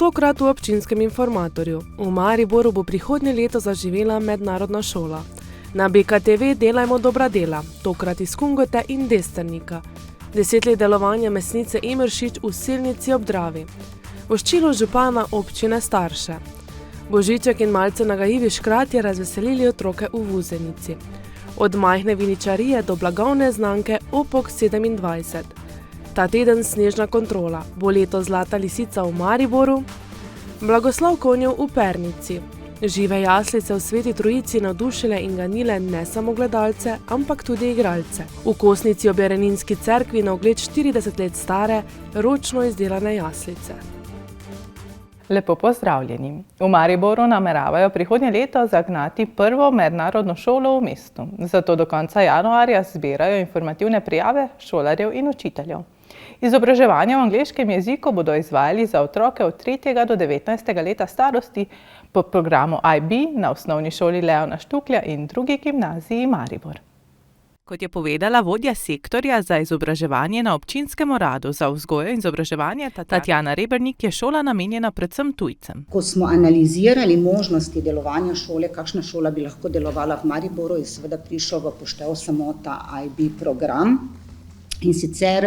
Tokrat v občinskem informatorju. V Mariboru bo prihodnje leto zaživela mednarodna šola. Na BKTV delajmo dobra dela, tokrat iz Kungote in Destrnika. 10 let delovanja mesnice Emeršič v Selnici ob Dravi. Voščilo župana občine Starše. Božiček in malce nagajivi škratje razveselili otroke v Vuzenici. Od majhne viničarije do blagovne znamke Opok 27. Ta teden snežna kontrola, bo leto Zlata lisica v Mariboru, blagoslov konjev v Pernici. Žive jaslice v Sveti Trojici navdušile in ganile ne samo gledalce, ampak tudi igralce. V Kosnici ob Jereninski cerkvi na ogled 40 let stare, ročno izdelane jaslice. Lepo pozdravljeni. V Mariboru nameravajo prihodnje leto zagnati prvo mednarodno šolo v mestu. Zato do konca januarja zbirajo informativne prijave šolarjev in učiteljev. Izobraževanje v angleškem jeziku bodo izvajali za otroke od 3. do 19. leta starosti po programu IB na osnovni šoli Leona Štuklja in drugi gimnaziji Maribor. Kot je povedala vodja sektorja za izobraževanje na občinskem uradu za vzgojo in izobraževanje Tatjana Rebernik, je šola namenjena predvsem tujcem. Ko smo analizirali možnosti delovanja šole, kakšna šola bi lahko delovala v Mariboru, je seveda prišel v poštev samo ta IB program. In sicer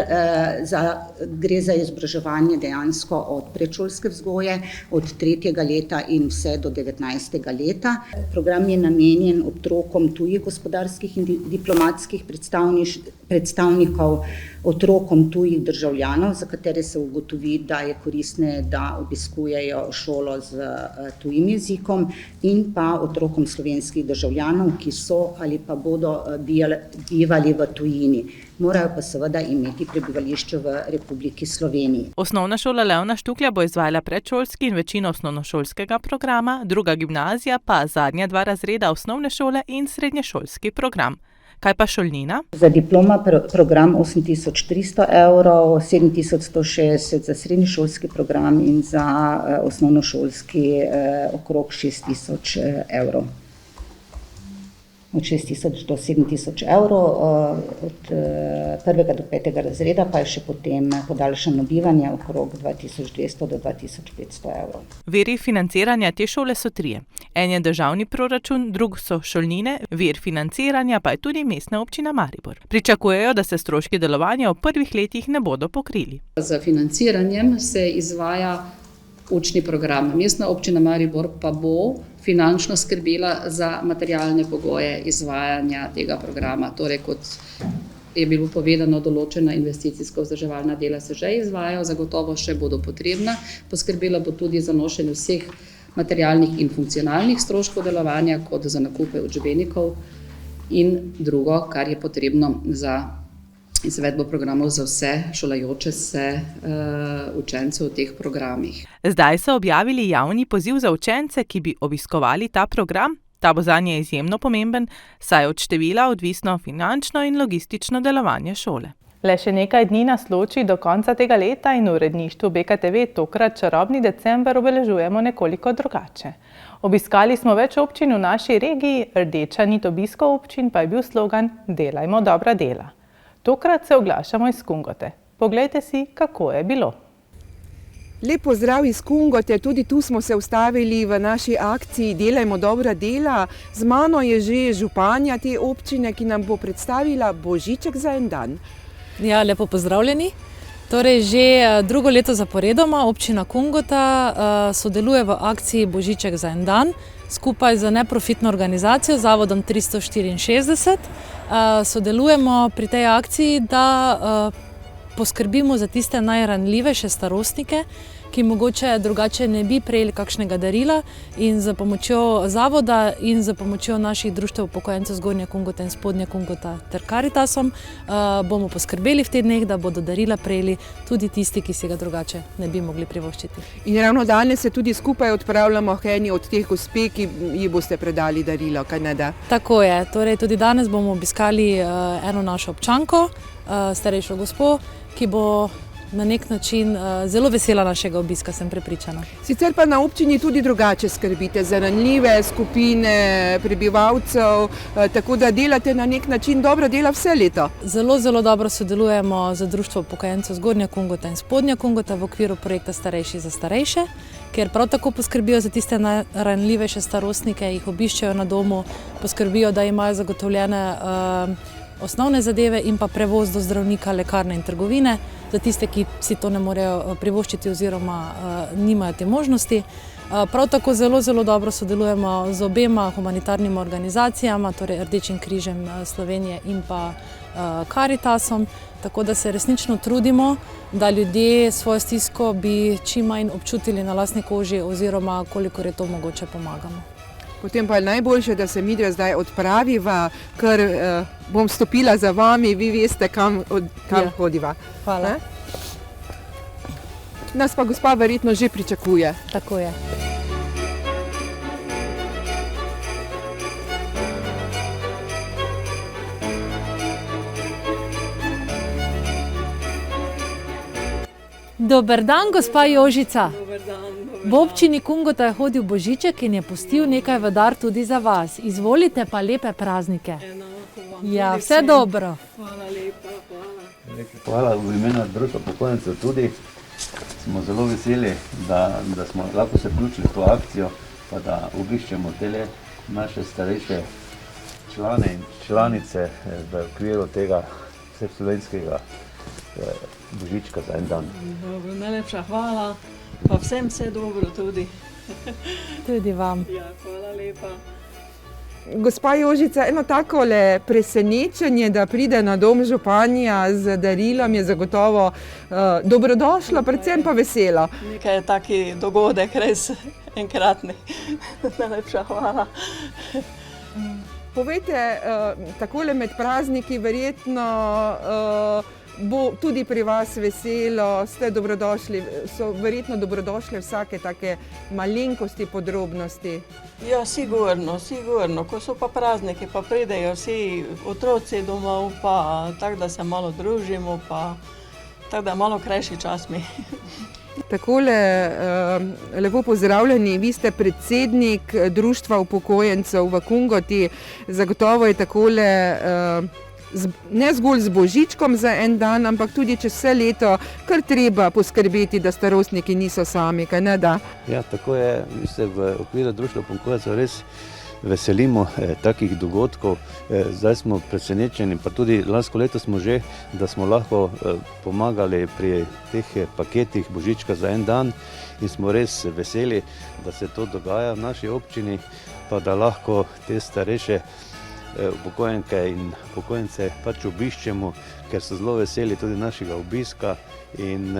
gre za izobraževanje dejansko od predšolske vzgoje, od 3. leta in vse do 19. leta. Program je namenjen otrokom tujih gospodarskih in diplomatskih predstavnikov, otrokom tujih državljanov, za katere se ugotovi, da je koristne, da obiskujejo šolo z tujim jezikom, in pa otrokom slovenskih državljanov, ki so ali pa bodo bivali v tujini. Morajo pa seveda imeti prebivališče v Republiki Sloveniji. Osnovna šola Leona Štuklja bo izvajala predšolski in večino osnovnošolskega programa, druga gimnazija pa zadnja 2 razreda osnovne šole in srednješolski program. Kaj pa šolnina? Za diploma program 8.300 evrov, 7.160 za srednješolski program in za osnovnošolski okrog 6.000 evrov. Od 6.000 do 7.000 evrov, od 1. do 5. razreda pa je še potem podaljšano bivanje okrog 2.200 do 2.500 evrov. Viri financiranja te šole so 3. En je državni proračun, drug so šolnine, vir financiranja pa je tudi Mestna občina Maribor. Pričakujejo, da se stroški delovanja v prvih letih ne bodo pokrili. Za financiranjem se izvaja učni program. Mestna občina Maribor pa bo finančno skrbela za materialne pogoje izvajanja tega programa. Torej, kot je bilo povedano, določena investicijsko vzdrževalna dela se že izvajajo, zagotovo še bodo potrebna. Poskrbela bo tudi za nošenje vseh materialnih in funkcionalnih stroškov delovanja, kot za nakupe učbenikov in drugo, kar je potrebno za izvedbo programov za vse šolajoče se učence v teh programih. Zdaj so objavili javni poziv za učence, ki bi obiskovali ta program. Ta bo zanje izjemno pomemben, saj od števila odvisno finančno in logistično delovanje šole. Le še nekaj dni nas loči do konca tega leta in v uredništvu BKTV tokrat čarobni december obeležujemo nekoliko drugače. Obiskali smo več občin v naši regiji, rdeča nit obiskov občin pa je bil slogan Delajmo dobra dela. Tokrat se oglašamo iz Kungote. Poglejte si, kako je bilo. Lep pozdrav iz Kungote, tudi tu smo se ustavili v naši akciji Delajmo dobra dela. Z mano je že županja te občine, ki nam bo predstavila Božiček za en dan. Ja, lepo pozdravljeni. Torej, že drugo leto zaporedoma občina Kungota sodeluje v akciji Božiček za en dan skupaj z neprofitno organizacijo Zavodom 364. Sodelujemo pri tej akciji, da poskrbimo za tiste najranljivejše starostnike, ki mogoče drugače ne bi prejeli kakšnega darila, in z pomočjo zavoda in z pomočjo naših društev upokojencev Zgornja Kungota in Spodnja Kungota ter Karitasom bomo poskrbeli v teh dneh, da bodo darila prejeli tudi tisti, ki si ga drugače ne bi mogli privoščiti. In ravno danes se tudi skupaj odpravljamo k eni od teh gospe, ki ji boste predali darilo, kaj ne da? Tako je, torej tudi danes bomo obiskali eno našo občanko, starejšo gospo, ki bo na nek način zelo vesela našega obiska, sem prepričana. Sicer pa na občini tudi drugače skrbite za ranljive skupine prebivalcev, tako da delate na nek način dobro dela vse leto. Zelo, zelo dobro sodelujemo z Društvom upokojencev Zgornja Kungota in Spodnja Kungota v okviru projekta Starejši za starejše ker prav tako poskrbijo za tiste najranljivejše starostnike, jih obiščejo na domu, poskrbijo, da imajo zagotovljene osnovne zadeve in pa prevoz do zdravnika, lekarne in trgovine, za tiste, ki si to ne morejo privoščiti oziroma nimajo te možnosti. Prav tako zelo dobro sodelujemo z obema humanitarnima organizacijama, torej Rdečim križem Slovenije in pa Karitasom, tako da se resnično trudimo, da ljudje svojo stisko bi čim manj občutili na lastni koži oziroma kolikor je to mogoče pomagamo. Potem pa je najboljše, da se midva zdaj odpraviva, ker bom stopila za vami, vi veste, kam hodiva. Hvala. Nas pa gospa verjetno že pričakuje. Tako je. Dober dan, gospa Jožica. Dober dan. V občini Kungota je hodil Božiček in je pustil nekaj v dar tudi za vas. Izvolite pa lepe praznike. Enako vam. Ja, vse dobro. Hvala lepa, hvala. Hvala v imenu Društva upokojencev tudi. Smo zelo veseli, da smo lahko se vključili v to akcijo, pa da obiščemo te naše starejše člane in članice v okviru tega vseslovenskega Božička za en dan. Dobro, najlepša hvala, pa vsem vse dobro tudi. Tudi vam. Ja, hvala lepa. Gospa Jožica, eno takole presenečenje, da pride na dom županja z darilom, je zagotovo dobrodošlo, predvsem pa veselo. Nekaj je taki dogodek, res enkratni. Najlepša hvala. Povejte, takole med prazniki verjetno bo tudi pri vas veselo, ste dobrodošli, so verjetno dobrodošle vsake take malenkosti, podrobnosti. Ja, sigurno. Ko so pa prazniki, pa pridejo vsi otroci domov, pa tako da se malo družimo, pa tako da je malo krajši čas mi. Takole, lepo pozdravljeni, vi ste predsednik Društva upokojencev v Kungoti, zagotovo je takole ne zgolj z Božičkom za en dan, ampak tudi čez vse leto, kar treba poskrbeti, da starostniki niso sami, kaj ne da? Ja, tako je, mi se v okviru Društva upokojencev res veselimo takih dogodkov. Zdaj smo presenečeni, pa tudi lansko leto smo že, da smo lahko pomagali pri teh paketih Božička za en dan in smo res veseli, da se to dogaja v naši občini, pa da lahko te starejše upokojenke in upokojence pač obiščemo, ker so zelo veseli tudi našega obiska in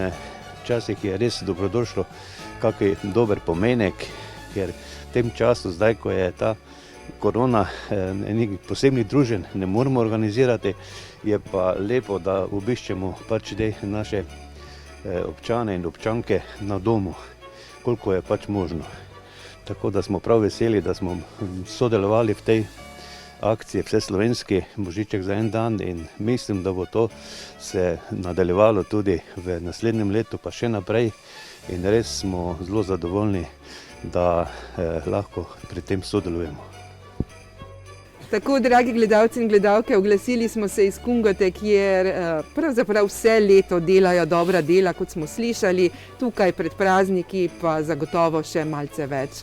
včasih je res dobrodošlo kakšen dober pomenek, ker v tem času, zdaj ko je ta korona, enih posebnih druženj ne moremo organizirati, je pa lepo, da obiščemo pač te naše občane in občanke na domu, koliko je pač možno. Tako da smo prav veseli, da smo sodelovali v tej akcije Vseslovenski Božiček za en dan in mislim, da bo to se nadaljevalo tudi v naslednjem letu, pa še naprej in res smo zelo zadovoljni, da lahko pri tem sodelujemo. Tako, dragi gledalci in gledalke, oglasili smo se iz Kungote, kjer pravzaprav vse leto delajo dobra dela, kot smo slišali, tukaj pred prazniki pa zagotovo še malce več.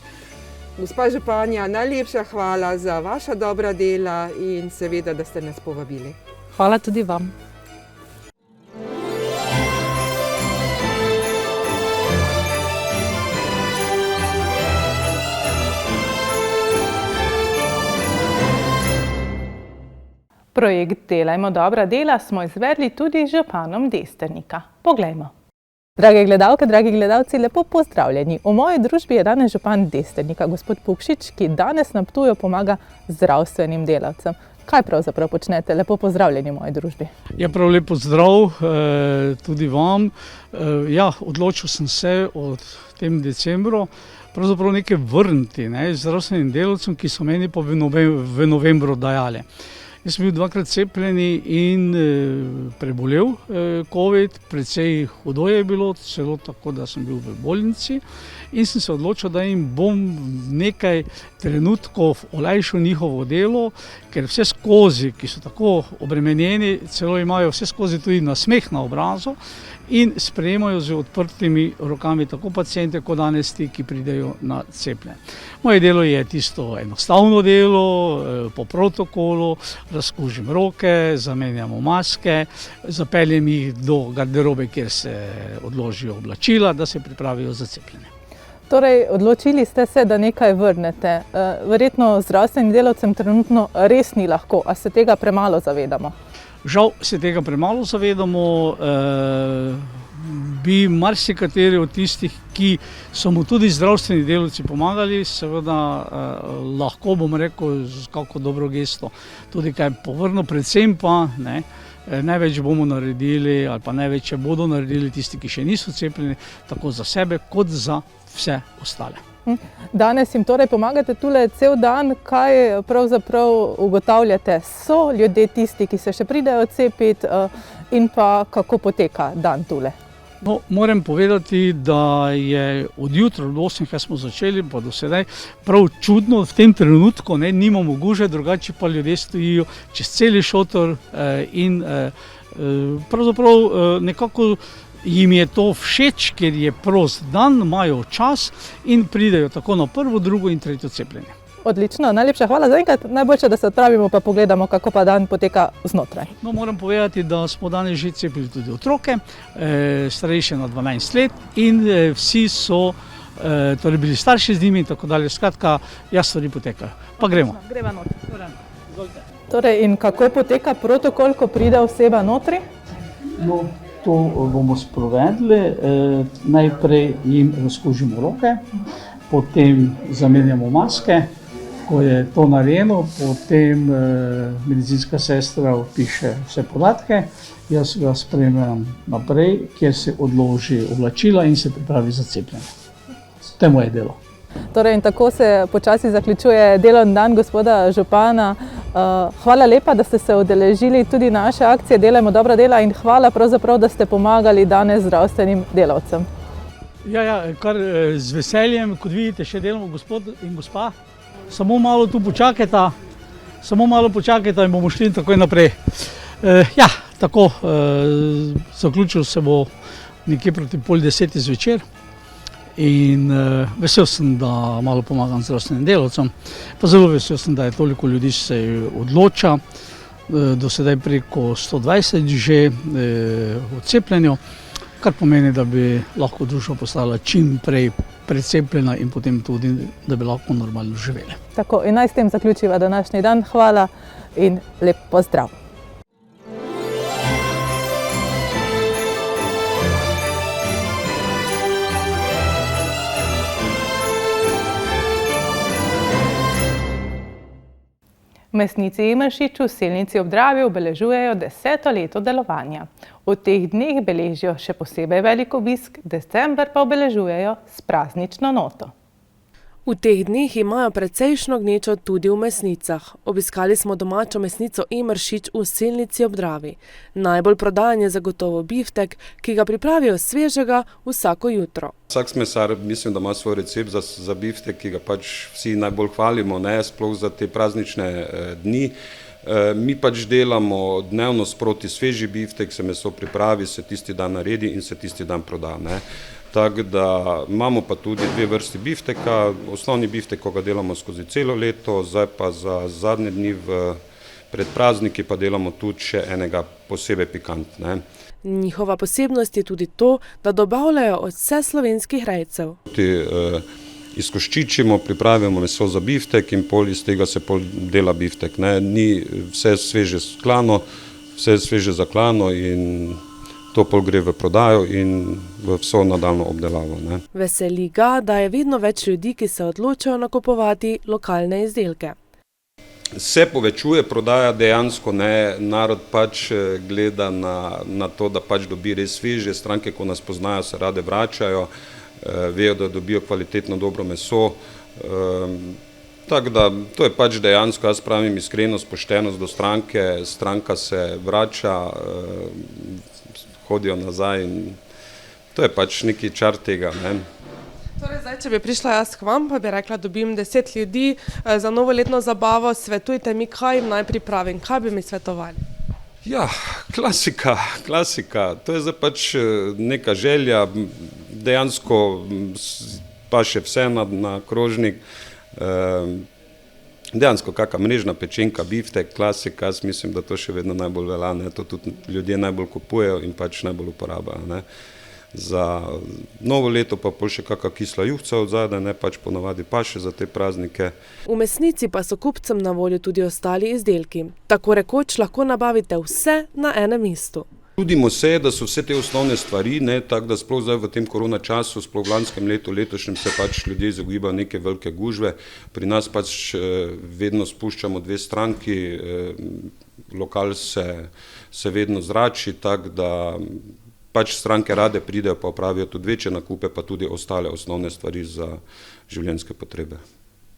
Gospa županja, najlepša hvala za vaša dobra dela in seveda, da ste nas povabili. Hvala tudi vam. Projekt Delajmo dobra dela smo izvedli tudi z županom Destrnika. Poglejmo. Drage gledalke, dragi gledalci, lepo pozdravljeni. V moji družbi je danes župan Destrnika, gospod Pukšič, ki danes na Ptuju pomaga zdravstvenim delavcem. Kaj pravzaprav počnete? Lepo pozdravljeni v moji družbi. Ja, prav lep pozdrav tudi vam. Ja, odločil sem se od tem decembru pravzaprav nekaj vrniti zdravstvenim delavcem, ki so meni pa v novembru dajali. Jaz sem bil dvakrat cepljen in prebolel COVID, precej hudo je bilo, celo tako, da sem bil v bolnici. in sem se odločil, da jim bom nekaj trenutkov olajšal njihovo delo, ker vse skozi, ki so tako obremenjeni, celo imajo vse skozi tudi nasmeh na obrazu in sprejemajo z odprtimi rokami tako paciente, kot danes ti, ki pridejo na cepljenje. Moje delo je tisto enostavno delo, po protokolu, razkužim roke, zamenjamo maske, zapeljem jih do garderobe, kjer se odložijo oblačila, da se pripravijo za cepljenje. Torej, odločili ste se, da nekaj vrnete. Verjetno zdravstvenim delavcem trenutno res ni lahko, a se tega premalo zavedamo? Žal se tega premalo zavedamo, bi marsikateri od tistih, ki so mu tudi zdravstveni delavci pomagali, seveda lahko, bom rekel, z kako dobro gesto tudi kaj povrnil, predvsem pa največ bomo naredili ali pa največ bodo naredili tisti, ki še niso cepljeni, tako za sebe kot za vse ostale. Danes jim torej pomagate tule cel dan, kaj pravzaprav ugotavljate? So ljudje tisti, ki se še pridejo cepiti in pa kako poteka dan tule? No, moram povedati, da je od jutra do 8, kaj smo začeli, pa do sedaj prav čudno v tem trenutku, nimamo guže, drugače pa ljudje stojijo čez celi šotor in pravzaprav nekako jim je to všeč, ker je prost dan, imajo čas in pridejo tako na prvo, drugo in tretjo cepljenje. Odlično, najlepša hvala zaenkrat. Najboljše, da se odpravimo pa pogledamo, kako pa dan poteka znotraj. No, moram povedati, da smo danes že cepili tudi otroke, starejše na 12 let in vsi so torej bili starši z njimi in tako dalje. Skratka, stvari potekajo. Pa gremo. Greva notri. Torej, in kako poteka protokol, ko pride oseba notri? No, to bomo sprovedli. Najprej jim razkužimo roke, potem zamenjamo maske. Ko je to narejeno, potem medicinska sestra vpiše vse podatke, jaz ga spremljam naprej, kjer se odloži oblačila in se pripravi za cepljenje. To je moje delo. Torej, in tako se počasi zaključuje delovni dan gospoda župana. Hvala lepa, da ste se udeležili tudi naše akcije Delajmo dobra dela in hvala pravzaprav, da ste pomagali danes zdravstvenim delavcem. Kar z veseljem, kot vidite, še delamo gospod in gospa. Samo malo tu počakajta in bomo šli takoj naprej. Tako, zaključil se bo nekje proti 9:30 zvečer in vesel sem, da malo pomagam zdravstvenim delavcem. Pa zelo vesel sem, da je toliko ljudi se odloča, do sedaj preko 120 že v cepljenju, kar pomeni, da bi lahko družba postala čim prej precepljena in potem tudi, da bi lahko normalno živeli. Tako, in naj s tem zaključiva današnji dan. Hvala in lep pozdrav. V mesnici Imeršič v Selnici ob Dravi obeležujejo 10. leto delovanja. V teh dneh beležijo še posebej velik obisk, december pa obeležujejo s praznično noto. V teh dneh imajo precejšno gnečo tudi v mesnicah. Obiskali smo domačo mesnico Imeršič v Selnici ob Dravi. Najbolj prodajan je zagotovo biftek, ki ga pripravijo svežega vsako jutro. Vsak mesar mislim, da ima svoj recept za biftek, ki ga pač vsi najbolj hvalimo, sploh za te praznične dni. Mi pač delamo dnevno sproti sveži biftek, se meso pripravi, se tisti dan naredi in se tisti dan proda. Tako da imamo pa tudi dve vrsti bifteka. Osnovni biftek, ko ga delamo skozi celo leto, zdaj pa za zadnje dni pred prazniki pa delamo tudi še enega posebej pikant. Njihova posebnost je tudi to, da dobavljajo od vseslovenskih rejcev. Izkoščičimo, pripravimo meso za biftek in iz tega se dela biftek. Ni vse sveže sklano, vse sveže zaklano in to gre v prodajo in v vso nadaljno obdelavo. Veseli ga, da je vedno več ljudi, ki se odločajo nakupovati lokalne izdelke. Se povečuje prodaja dejansko, narod pač gleda na to, da pač dobi res sveže, stranke, ko nas poznajo, se rade vračajo, vejo, da dobijo kvalitetno dobro meso. Tako da to je pač dejansko, jaz pravim, iskrenost, poštenost do stranke, stranka se vrača, hodijo nazaj in to je pač neki čar tega. Torej, zdaj, če bi prišla jaz k vam, pa bi rekla, dobim 10 ljudi za novoletno zabavo, svetujte mi, kaj jim naj pripravim, kaj bi mi svetovali? Ja, klasika. To je zdaj pač neka želja, dejansko pa še vse na krožnik. Dejansko kakšna mrežna pečenka, biftek, klasika, jaz mislim, da to še vedno najbolj velja, ne? To tudi ljudje najbolj kupujejo in pač najbolj uporabljajo. Ne? Za novo leto pa pol še kakšna kisla juhca od zadaj, ne, pač ponavadi pa še za te praznike. V mesnici pa so kupcem na voljo tudi ostali izdelki. Tako rekoč lahko nabavite vse na enem mestu. Trudimo se, da so vse te osnovne stvari, ne, tako da sploh zdaj v tem korona času, sploh v lanskem letu, letošnjem se pač ljudje izogibajo neke velike gužve. Pri nas pač vedno spuščamo 2 stranki, lokal se vedno zrači, tako da pač stranke rade pridejo pa opravijo tudi večje nakupe, pa tudi ostale osnovne stvari za življenjske potrebe.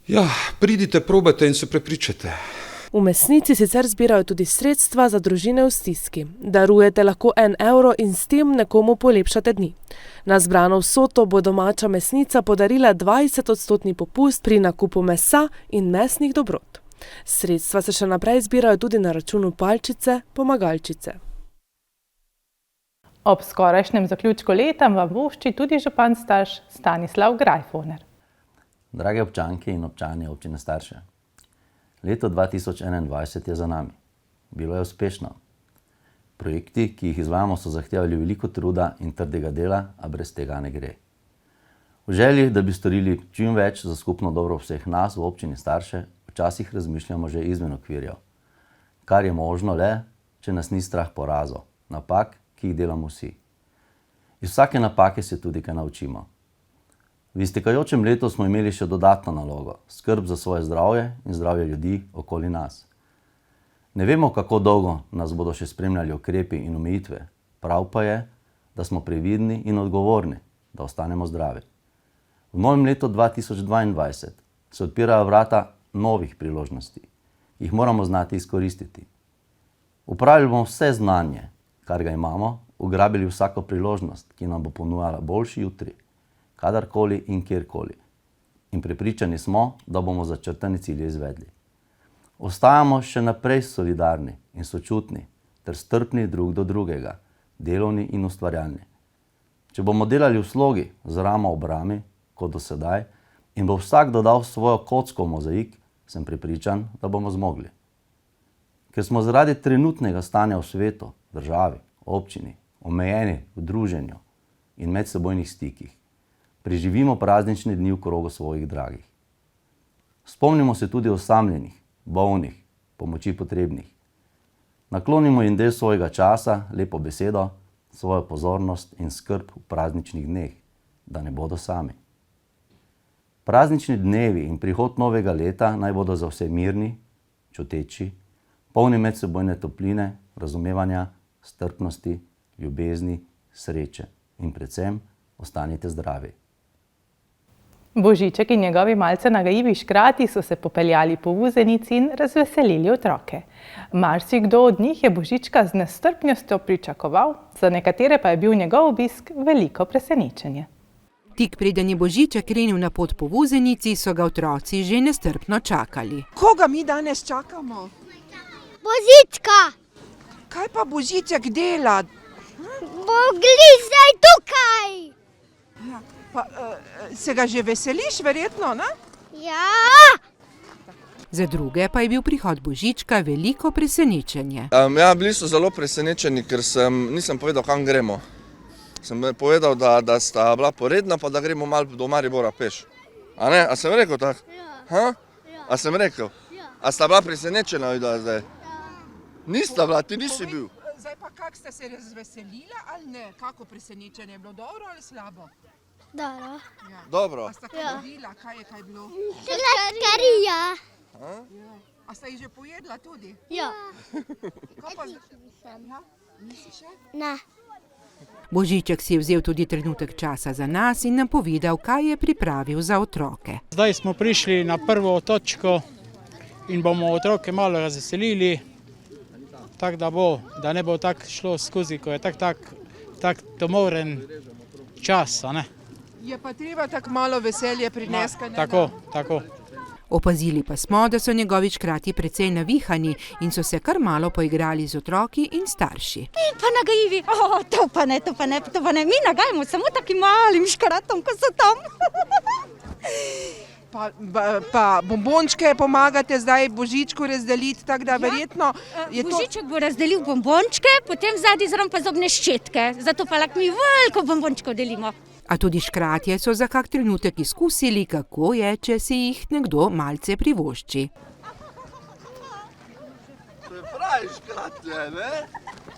Ja, pridite, probajte in se prepričajte. V mesnici sicer zbirajo tudi sredstva za družine v stiski. Darujete lahko 1 evro in s tem nekomu polepšate dni. Na zbrano vsoto bo domača mesnica podarila 20% popust pri nakupu mesa in mesnih dobrot. Sredstva se še naprej zbirajo tudi na računu Palčice Pomagalčice. Ob skorajšnjem zaključku leta vam vošči tudi župan Starš Stanislav Grajfoner. Drage občanke in občani občine Starše, leto 2021 je za nami. Bilo je uspešno. Projekti, ki jih izvajamo, so zahtevali veliko truda in trdega dela, a brez tega ne gre. V želji, da bi storili čim več za skupno dobro vseh nas v občini Starše, včasih razmišljamo že izven okvirjev. Kar je možno le, če nas ni strah porazov, napak, ki jih delamo vsi. Iz vsake napake se tudi kaj naučimo. V iztekajočem letu smo imeli še dodatno nalogo, skrb za svoje zdravje in zdravje ljudi okoli nas. Ne vemo, kako dolgo nas bodo še spremljali ukrepi in omejitve, prav pa je, da smo previdni in odgovorni, da ostanemo zdravi. V novem letu 2022 se odpirajo vrata novih priložnosti, jih moramo znati izkoristiti. Upravili bomo vse znanje, kar ga imamo, ugrabili vsako priložnost, ki nam bo ponujala boljši jutri, kadarkoli in kjerkoli. In prepričani smo, da bomo začrtane cilje izvedli. Ostajamo še naprej solidarni in sočutni, ter strpni drug do drugega, delovni in ustvarjalni. Če bomo delali v slogi, z ramo ob rami, kot do sedaj, in bo vsak dodal svojo kocko v mozaik, sem prepričan, da bomo zmogli. Ker smo zaradi trenutnega stanja v svetu, državi, občini, omejeni v druženju in medsebojnih stikih, preživimo praznične dni v krogu svojih dragih. Spomnimo se tudi osamljenih, bolnih, pomoči potrebnih. Naklonimo jim del svojega časa, lepo besedo, svojo pozornost in skrb v prazničnih dneh, da ne bodo sami. Praznični dnevi in prihod novega leta naj bodo za vse mirni, čuteči, polni medsebojne topline, razumevanja, strpnosti, ljubezni, sreče in predvsem ostanite zdravi. Božiček in njegovi malce nagajivi škrati so se popeljali po vuzenici in razveselili otroke. Marsikdo od njih je Božička z nestrpnostjo pričakoval, za nekatere pa je bil njegov obisk veliko presenečenje. Tik preden je Božiček krenil na pot po vuzenici, so ga otroci že nestrpno čakali. Koga mi danes čakamo? Božička! Kaj pa Božiček dela? Bogli zdaj tukaj! Ja, pa, se ga že veseliš, verjetno, ne? Ja! Za druge pa je bil prihod Božička veliko presenečenje. Ja, bili so zelo presenečeni, ker nisem povedal, kam gremo. Sem povedal, da sta bila poredna, pa da gremo malo do Maribora peš. A ne? A sem rekel tako? Ja. A sem rekel? Ja. A sta bila presenečena, da zdaj? Nista bila, ti nisi bil. Zdaj pa kak ste se razveselila ali ne? Kako presenečenje je bilo, dobro ali slabo? Dobro. Ja. Dobro. A sta hodila, kaj je kaj bilo? Sladkarija. Ja. A sta jih že pojedla tudi? Ja. Kaj pa zdaj? Ja? Nisi še? Ne. Božiček si je vzel tudi trenutek časa za nas in nam povedal, kaj je pripravil za otroke. Zdaj smo prišli na prvo točko in bomo otroke malo razveselili, tako da ne bo tako šlo skozi, ko je tak domoren čas, ne? Je pa treba tako malo veselje prinesti. Tako. Opazili pa smo, da so njegovi škrati precej navihani in so se kar malo poigrali z otroki in starši. Pa nagajivi, to pa ne, mi nagajamo samo takim malim škratom, ko so tam. Pa bombončke pomagate zdaj Božičku razdeliti, tako da verjetno je to... Božiček bo razdelil bombončke, potem zadnji zraven pa zobne ščetke, zato pa lahko mi veliko bombončkov delimo. A tudi škratje so za kak trenutek izkusili, kako je, če si jih nekdo malce privošči. To je pravi škratje, ne?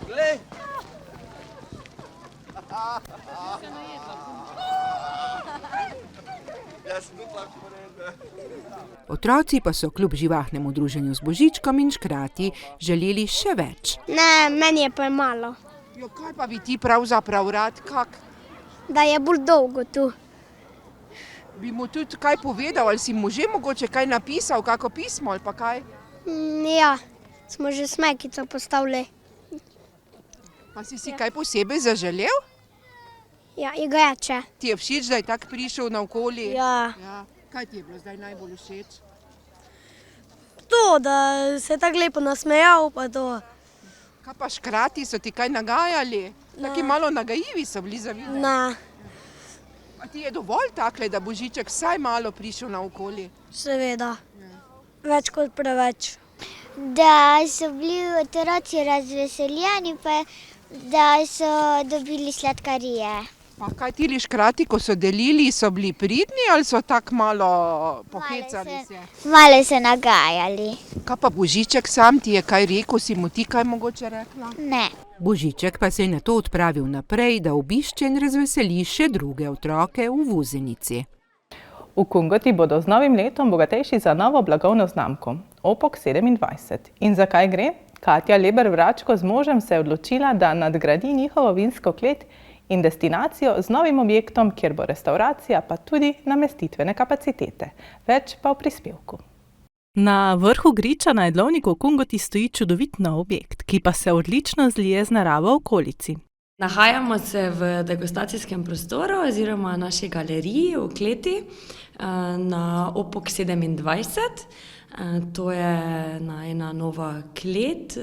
Glej! Otroci pa so kljub živahnemu druženju z Božičkom in škrati želeli še več. Ne, meni je pa malo. Kaj pa bi ti pravzaprav rad, kak? Da je bolj dolgo tu. Bi mu tudi kaj povedal, ali si mu že mogoče kaj napisal, kako pismo ali pa kaj? Ja, smo že smekico postavili. Pa si kaj posebej zaželel? Ja, igrače. Ti je všeč, da je tak prišel naokoli? Ja. Kaj ti je bilo zdaj najbolj všeč? To, da se je tako lepo nasmejal, pa to. Kaj pa škrati, so ti kaj nagajali? Taki malo nagajivi so bili za videti. Ne. A ti je dovolj takle, da Božiček vsaj malo prišel naokoli? Seveda. Več kot preveč. Da so bili otroci razveseljeni, pa da so dobili sladkarije. Pa kaj ti škrati, ko so delili, so bili pridni ali so tako malo pohecali se? Malo se nagajali. Kaj pa Božiček sam ti je kaj rekel, si mu ti kaj mogoče rekla? Ne. Božiček pa se je nato odpravil naprej, da obišče in razveseli še druge otroke v vozenici. V Kungoti bodo z novim letom bogatejši za novo blagovno znamko Opok 27. In zakaj gre? Katja Leber-Vračko z možem se je odločila, da nadgradi njihovo vinsko klet in destinacijo z novim objektom, kjer bo restauracija pa tudi namestitvene kapacitete. Več pa v prispevku. Na vrhu griča na Jedlovniku v Kungoti stoji čudovit nov objekt, ki pa se odlično zlije z naravo v okolici. Nahajamo se v degustacijskem prostoru oziroma naši galeriji v kleti na Opok 27. To je ena nova klet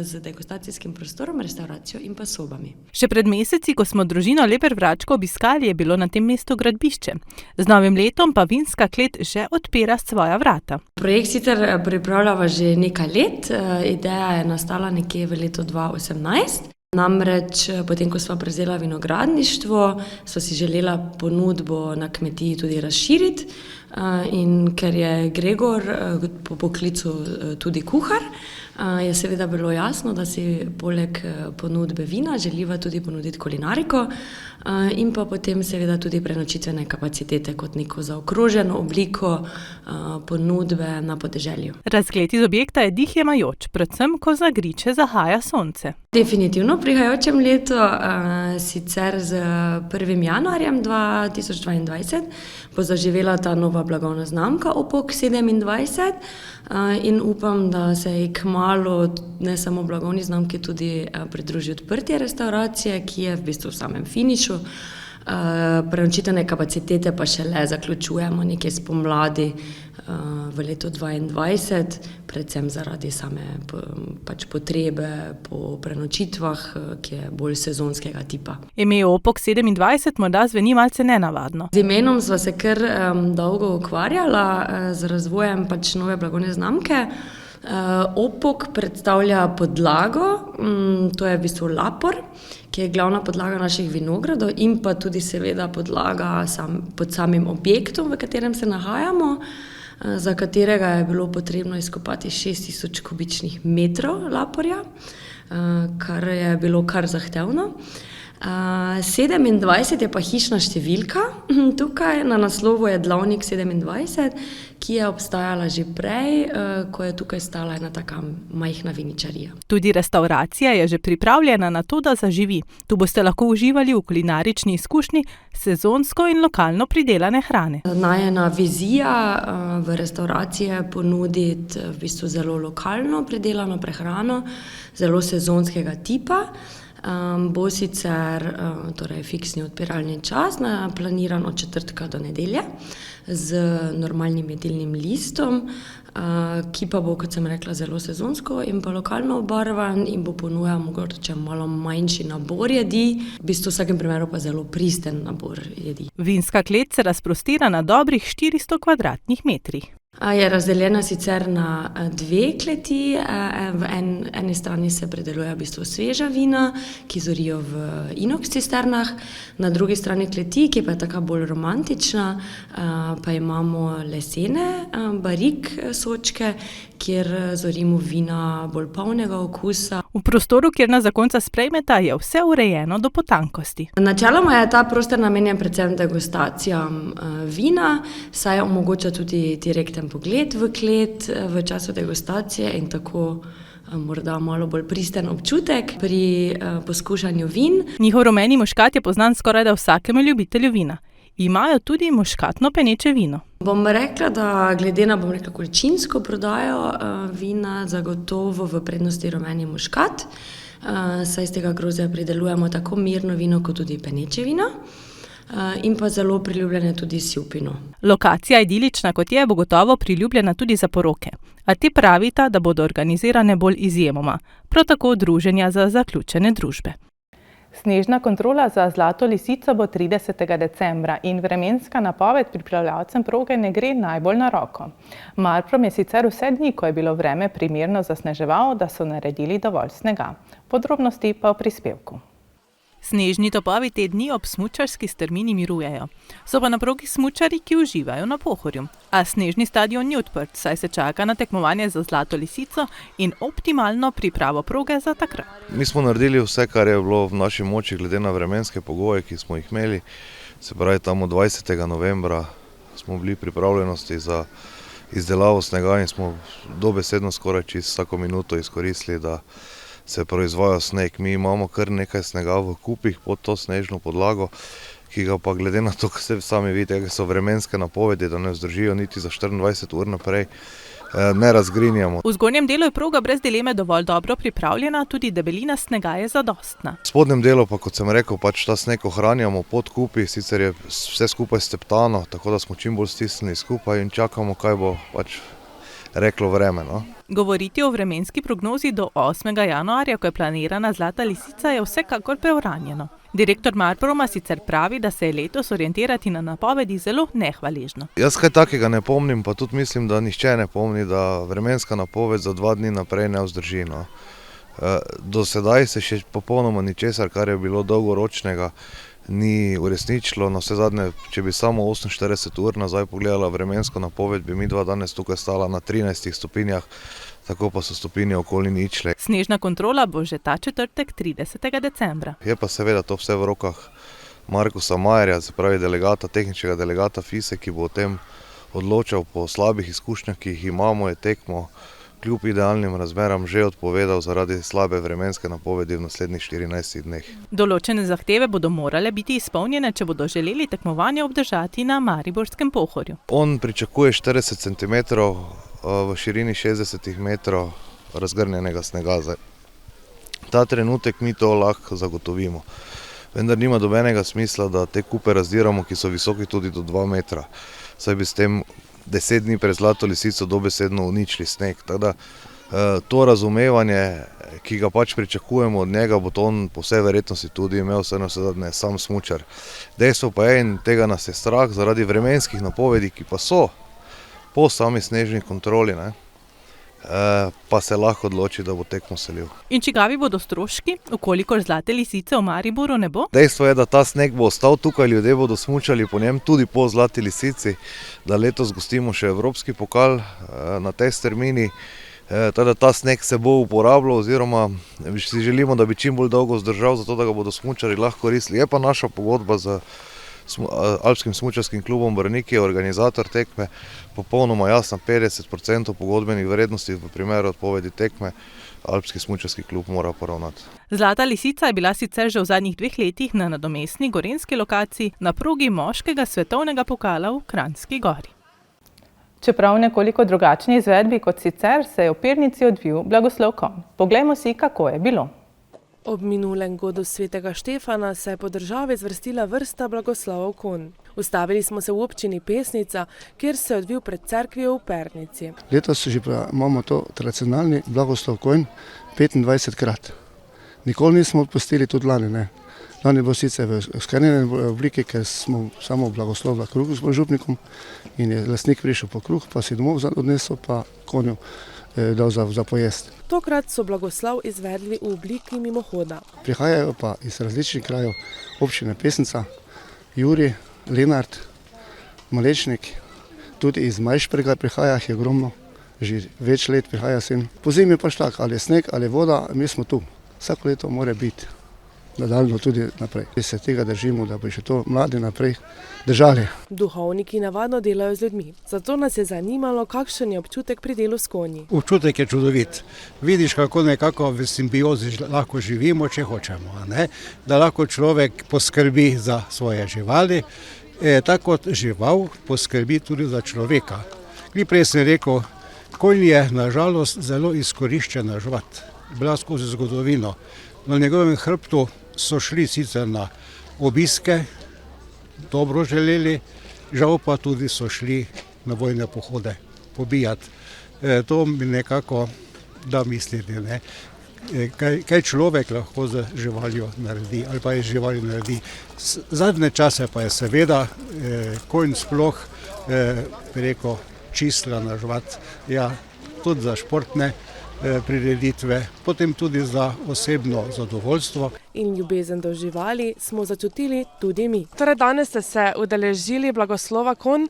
z degustacijskim prostorom, restauracijo in pa sobami. Še pred meseci, ko smo družino Leber-Vračko obiskali, je bilo na tem mestu gradbišče. Z novim letom pa vinska klet že odpira svoja vrata. Projekt sicer pripravljava že nekaj let, ideja je nastala nekje v letu 2018. Namreč, potem ko sva prevzela vinogradništvo, sva si želela ponudbo na kmetiji tudi razširiti in ker je Gregor po poklicu tudi kuhar, je seveda bilo jasno, da si poleg ponudbe vina želiva tudi ponuditi kulinariko in pa potem seveda tudi prenočitvene kapacitete kot neko zaokroženo obliko ponudbe na podeželju. Razgled iz objekta je dih jemajoč, predvsem ko za griče zahaja sonce. Definitivno v prihajajočem letu, sicer z 1. januarjem 2022, bo zaživela ta nova blagovna znamka Opok 27 in upam, da se je kmalu ne samo blagovni znamki tudi pridruži odprtje restauracije, ki je v bistvu v samem finišu. Prenočitvene kapacitete pa šele zaključujemo nekje spomladi v letu 2022, predvsem zaradi same potrebe po prenočitvah, ki je bolj sezonskega tipa. Ime Opok 27 morda zveni malce nenavadno. Z imenom sva se kar dolgo ukvarjala z razvojem nove blagovne znamke. Opok predstavlja podlago, to je v bistvu lapor, ki je glavna podlaga naših vinogradov in pa tudi seveda podlaga pod samim objektom, v katerem se nahajamo, za katerega je bilo potrebno izkopati 6000 kubičnih metrov laporja, kar je bilo kar zahtevno. 27 je pa hišna številka, tukaj na naslovu je Jedlovnik 27, ki je obstajala že prej, ko je tukaj stala ena taka majhna viničarija. Tudi restauracija je že pripravljena na to, da zaživi. Tu boste lahko uživali v kulinarični izkušnji sezonsko in lokalno pridelane hrane. Najina vizija v restauraciji je ponuditi v bistvu zelo lokalno pridelano prehrano, zelo sezonskega tipa. Bo sicer torej fiksni odpiralni čas, planiran od četrtka do nedelje z normalnim jedilnim listom, ki pa bo, kot sem rekla, zelo sezonsko in pa lokalno obarvan in bo ponujal mogoče malo manjši nabor jedi, v bistvu v vsakem primeru pa zelo pristen nabor jedi. Vinska klet se razprostira na dobrih 400 kvadratnih metrih. Je razdeljena sicer na dve kleti, v eni strani se predeluje v bistvu sveža vina, ki zorijo v inox cisternah, na drugi strani kleti, ki pa je taka bolj romantična, pa imamo lesene barik sočke, kjer zorimo vina bolj polnega okusa. V prostoru, kjer nas zakonca sprejmeta, je vse urejeno do potankosti. Načeloma je ta prostor namenjen predvsem degustacijam vina, saj omogoča tudi direkten pogled v klet v času degustacije in tako morda malo bolj pristen občutek pri poskušanju vin. Njihov rumeni muškat je poznan skorajda vsakemu ljubitelju vina. Imajo tudi muškatno peneče vino. Bom rekla, da glede na količinsko prodajo vina zagotovo v prednosti rumeni muškat, saj iz tega grozdja pridelujemo tako mirno vino kot tudi peneče vino. In pa zelo priljubljene tudi sivpino. Lokacija idilična kot je, bo gotovo priljubljena tudi za poroke. A ti pravita, da bodo organizirane bolj izjemoma, prav tako druženja za zaključene družbe. Snežna kontrola za Zlato lisico bo 30. decembra in vremenska napoved pripravljavcem proge ne gre najbolj na roko. Marprom je sicer vse dni, ko je bilo vreme primerno zasneževal, da so naredili dovolj snega. Podrobnosti pa v prispevku. Snežni topovi te dni ob smučarski strmini mirujejo. So pa na progi smučarji, ki uživajo na Pohorju. A snežni stadion ni odprt, saj se čaka na tekmovanje za Zlato lisico in optimalno pripravo proge za takrat. Mi smo naredili vse, kar je bilo v naši moči glede na vremenske pogoje, ki smo jih imeli. Se pravi, tam od 20. novembra smo bili pripravljenosti za izdelavo snega in smo dobesedno skoraj čez vsako minuto izkoristili, da se proizvaja sneg. Mi imamo kar nekaj snega v kupih pod to snežno podlago, ki ga pa glede na to, ko ste sami vidite, da so vremenske napovedi, da ne vzdržijo niti za 24 ur naprej, ne razgrinjamo. V zgornjem delu je proga brez dileme dovolj dobro pripravljena, tudi debelina snega je zadostna. V spodnjem delu pa, kot sem rekel, pač ta sneg ohranjamo pod kupi, sicer je vse skupaj steptano, tako da smo čim bolj stisnili skupaj in čakamo, kaj bo pač reklo vreme. No? Govoriti o vremenski prognozi do 8. januarja, ko je planirana Zlata lisica, je vsekakor preuranjeno. Direktor Marproma sicer pravi, da se je letos orientirati na napovedi zelo nehvaležno. Jaz kaj takega ne pomnim, pa tudi mislim, da nihče ne pomni, da vremenska napoved za 2 dni naprej ne vzdrži. No. Do sedaj se še popolnoma ničesar, kar je bilo dolgoročnega, ni uresničilo. Na vse zadnje, če bi samo 48 ur nazaj pogledala vremensko napoved, bi mi dva danes tukaj stala na 13 stopinjah, tako pa so stopinje okoli ničle. Snežna kontrola bo že ta četrtek 30. decembra. Je pa seveda to vse v rokah Markusa Majerja, se pravi tehničnega delegata FISE, ki bo o tem odločal. Po slabih izkušnjah, ki jih imamo, je tekmo kljub idealnim razmeram že odpovedal zaradi slabe vremenske napovedi v naslednjih 14 dneh. Določene zahteve bodo morale biti izpolnjene, če bodo želeli tekmovanje obdržati na Mariborskem Pohorju. On pričakuje 40 cm v širini 60 metrov razgrnjenega snega. Ta trenutek mi to lahko zagotovimo. Vendar nima dobenega smisla, da te kupe razdiramo, ki so visoki tudi do 2 metra. Saj bi s tem 10 dni pred Zlato lisico dobesedno uničili sneg. Tako to razumevanje, ki ga pač pričakujemo od njega, bo to on po vsej verjetnosti tudi imel, vse sam smučar. Dejstvo pa je, in tega nas je strah, zaradi vremenskih napovedi, ki pa so po sami snežni kontroli, pa se lahko odloči, da bo tekmo selil. In čigavi bodo stroški, ukolikor Zlate lisice v Mariboru ne bo? Dejstvo je, da ta sneg bo ostal tukaj, ljudje bodo smučali po njem tudi po Zlati lisici, da letos gostimo še evropski pokal na tej strmini. Teda ta sneg se bo uporabljal oziroma si želimo, da bi čim bolj dolgo zdržal, zato da ga bodo smučari lahko koristili. Je pa naša pogodba z Alpskim smučarskim klubom Brniki, organizator tekme, popolnoma jasna, 50% pogodbenih vrednosti v primeru odpovedi tekme Alpski smučarski klub mora poravnati. Zlata lisica je bila sicer že v zadnjih 2 letih na nadomestni gorenjski lokaciji na progi moškega svetovnega pokala v Kranjski Gori. Čeprav v nekoliko drugačni izvedbi kot sicer, se je v Pernici odvil blagoslov konj. Poglejmo si, kako je bilo. Ob minulem godu svetega Štefana se je po državi zvrstila vrsta blagoslovov konj. Ustavili smo se v občini Pesnica, kjer se je odvil pred cerkvijo v Pernici. Letos že imamo to tradicionalni blagoslov konj 25krat. Nikoli nismo odpustili, tudi lani ne. Lani bo sicer v sklenjeni obliki, ker smo samo blagoslovili kruh s župnikom in je lastnik prišel po kruh, pa si domov odnesel, pa konju dal za pojesti. Tokrat so blagoslov izvedli v obliki mimohoda. Prihajajo pa iz različnih krajev občine Pesnica, Juri, Lenart, Malečnik, tudi iz Majšperga prihaja, je ogromno, že več let prihaja sin. Po zimi pač tak, ali je sneg, ali je voda, mi smo tu. Vsako leto mora biti, nadaljno tudi naprej. Se tega držimo, da bi še to mladi naprej držali. Duhovniki navadno delajo z ljudmi, zato nas je zanimalo, kakšen je občutek pri delu s konji. Občutek je čudovit. Vidiš, kako nekako v simbiozi lahko živimo, če hočemo, ne? Da lahko človek poskrbi za svoje živali, tako kot žival poskrbi tudi za človeka. Prej sem rekel, konj je nažalost zelo izkoriščena žival, bila skozi zgodovino. Na njegovem hrbtu so šli sicer na obiske, dobro želeli, žal pa tudi so šli na vojne pohode pobijati. To mi nekako da misliti, ne? Kaj človek lahko z živaljo naredi ali pa je živali naredi. Zadnje čase pa je seveda konj sploh preko čisla žvat, ja, tudi za športne prireditve, potem tudi za osebno zadovoljstvo. In ljubezen do živali smo začutili tudi mi. Torej danes ste se udeležili blagoslova konj,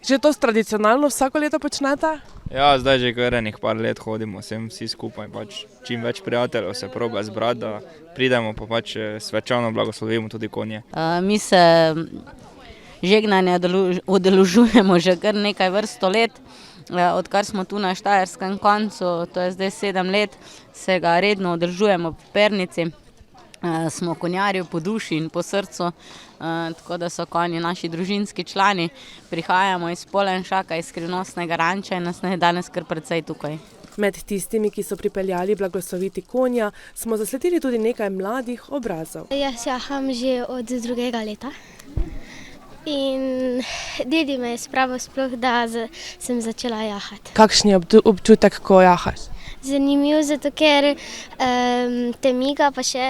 že to tradicionalno vsako leto počnete? Ja, zdaj že kar enih par let hodimo sem vsi skupaj, pač čim več prijateljev se proba zbrati, da pridemo pa pač svečano blagoslovimo tudi konje. Mi se žegnanja udeležujemo že kar nekaj vrsto let. Odkar smo tu na Štajerskem koncu, to je zdaj 7 let, se ga redno udeležujemo v Pernici. Smo konjarji po duši in po srcu, tako da so konji naši družinski člani. Prihajamo iz Polenšaka, iz skrivnostnega ranča in nas je danes kar precej tukaj. Med tistimi, ki so pripeljali blagosloviti konja, smo zasledili tudi nekaj mladih obrazov. Jaz jaham že od 2. leta. In dedi me je spravil sploh, da sem začela jahati. Kakšen je občutek, ko jahaš? Zanimivo, zato ker te miga pa še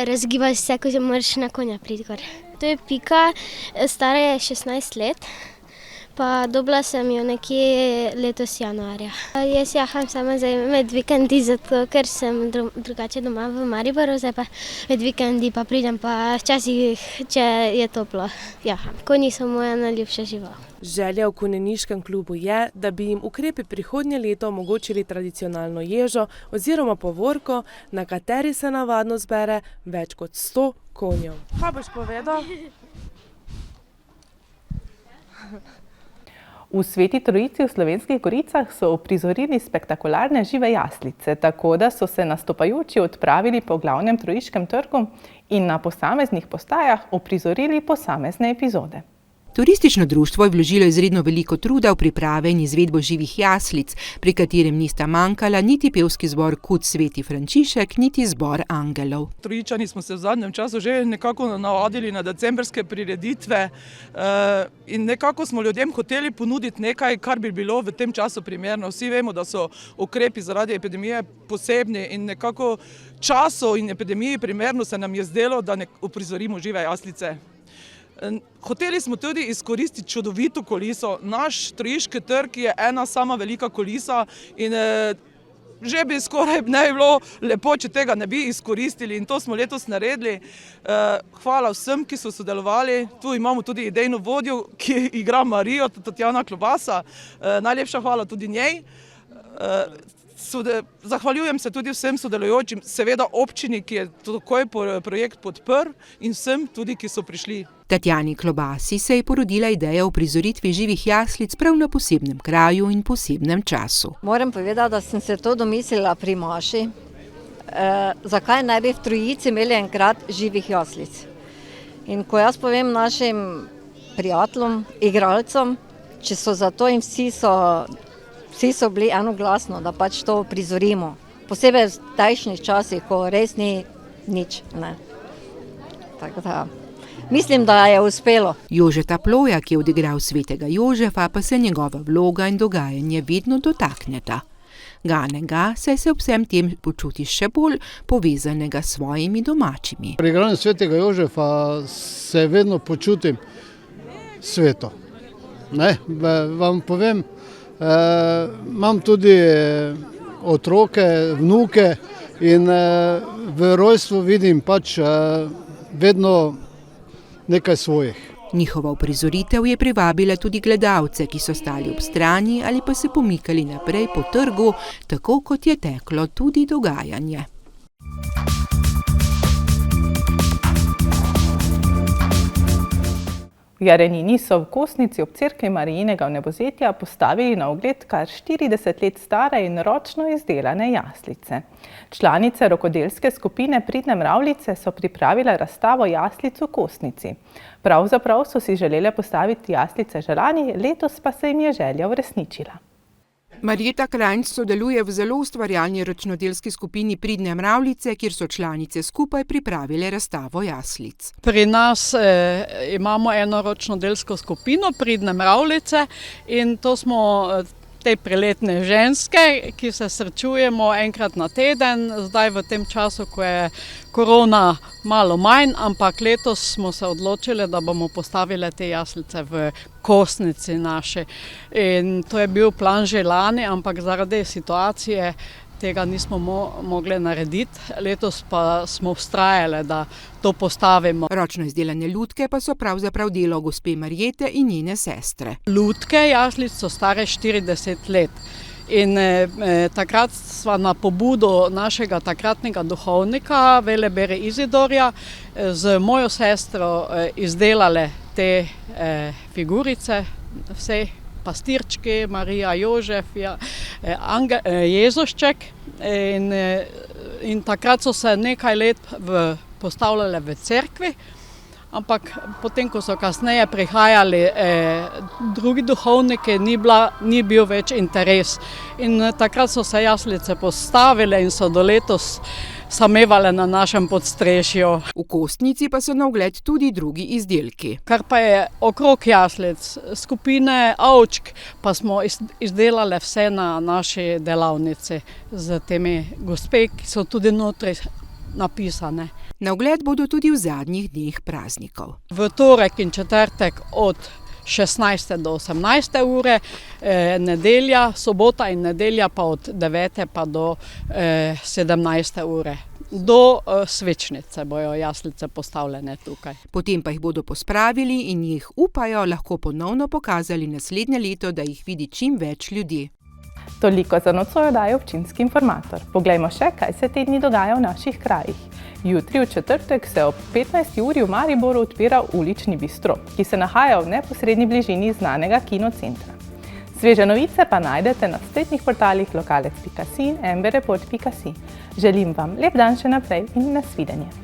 razgibaš se, ko moraš na konja priti gor. To je Pika, stara je 16 let, pa dobila sem jo nekje letos januarja. Jaz jaham sama zdaj med vikendi, zato ker sem drugače doma v Mariboru, zdaj pa med vikendi pa pridem, pa včasih, če je toplo, jaham. Konji so moja najljubša žival. Želja v konjeniškem klubu je, da bi jim ukrepi prihodnje leto omogočili tradicionalno ježo oziroma povorko, na kateri se navadno zbere več kot 100 konjev. Kaj boš povedal? V Sveti Trojici v Slovenskih Goricah so uprizorili spektakularne žive jaslice, tako da so se nastopajoči odpravili po glavnem Trojiškem trgu in na posameznih postajah uprizorili posamezne epizode. Turistično društvo je vložilo izredno veliko truda v priprave in izvedbo živih jaslic, pri katerem nista manjkala niti pevski zbor Kud Sveti Frančišek, niti zbor angelov. Trojičani smo se v zadnjem času že nekako navadili na decembrske prireditve in nekako smo ljudem hoteli ponuditi nekaj, kar bi bilo v tem času primerno. Vsi vemo, da so ukrepi zaradi epidemije posebni in nekako času in epidemiji primerno se nam je zdelo, da uprizorimo žive jaslice. Hoteli smo tudi izkoristiti čudovito kuliso. Naš Trojiški trg je ena sama velika kulisa in že bi skoraj ne bilo lepo, če tega ne bi izkoristili in to smo letos naredili. Hvala vsem, ki so sodelovali. Tu imamo tudi idejno vodjo, ki igra Marijo, Tatjana Klobasa. Najlepša hvala tudi njej. Zahvaljujem se tudi vsem sodelujočim, seveda občini, ki je takoj projekt podprl in vsem tudi, ki so prišli. Tatjani Klobasi se je porodila ideja o prizoritvi živih jaslic prav na posebnem kraju in posebnem času. Moram povedati, da sem se to domislila pri Maši. Zakaj ne bi v Trojici imeli enkrat živih jaslic? In ko jaz povem našim prijateljem, igralcem, če so za to in vsi so bili enoglasno, da pač to prizorimo. Posebej v tajšnjih časih, ko res ni nič. Ne. Tako da mislim, da je uspelo. Jožeta Ploja, ki je odigral svetega Jožefa, pa se njegova vloga in dogajanje vedno dotakneta. Ganega, saj se ob vsem tem počuti še bolj povezanega s svojimi domačimi. Pri igranju svetega Jožefa se vedno počutim sveto. Ne, vam povem, imam tudi otroke, vnuke in v rojstvu vidim pač vedno nekaj svojih. Njihova uprizoritev je privabila tudi gledalce, ki so stali ob strani ali pa se pomikali naprej po trgu, tako kot je teklo tudi dogajanje. V Jarenini so v Kosnici ob cerkvi Marijinega vnebovzetja postavili na ogled kar 40 let stare in ročno izdelane jaslice. Članice rokodelske skupine Pridne mravljice so pripravile razstavo jaslic v Kosnici. Pravzaprav so si želele postaviti jaslice že lani, letos pa se jim je želja uresničila. Marjeta Krajnc sodeluje v zelo ustvarjalni ročnodelski skupini Pridne mravljice, kjer so članice skupaj pripravile razstavo jaslic. Pri nas imamo eno ročnodelsko skupino Pridne mravljice in to smo te priletne ženske, ki se srečujemo enkrat na teden, zdaj v tem času, ko je korona malo manj, ampak letos smo se odločili, da bomo postavili te jaslice v Kosnici naši. In to je bil plan že lani, ampak zaradi situacije tega nismo mogli narediti. Letos pa smo vztrajali, da to postavimo. Ročno izdelane lutke pa so pravzaprav delo gospe Marjete in njene sestre. Lutke jaslic so stare 40 let. In takrat sva na pobudo našega takratnega duhovnika, Velebere Izidorja, z mojo sestro izdelale te figurice, vse pastirčki, Marija, Jožef, Jezušček. In takrat so se nekaj let postavljale v cerkvi, ampak potem, ko so kasneje prihajali drugi duhovniki, ni bil več interes. In takrat so se jaslice postavile in so do letos samevale na našem podstrešju. V Kosnici pa so na ogled tudi drugi izdelki. Kar pa je okrog jaslic, skupine ovčk, pa smo izdelali vse na naši delavnici z temi gospe, ki so tudi notri napisane. Na ogled bodo tudi v zadnjih dneh praznikov. V torek in četrtek od 16. do 18. ure, nedelja, sobota in nedelja pa od 9. pa do 17. ure. Do svečnice bojo jaslice postavljene tukaj. Potem pa jih bodo pospravili in jih, upajo, lahko ponovno pokazali naslednje leto, da jih vidi čim več ljudi. Toliko za nocoj oddaje Občinski informator. Poglejmo še, kaj se te dni dogaja v naših krajih. Jutri v četrtek se ob 15. uri v Mariboru odpira ulični bistro, ki se nahaja v neposredni bližini znanega kinocentra. Sveže novice pa najdete na spletnih portalih lokalec.si in mbreport.si. Želim vam lep dan še naprej in nasvidenje.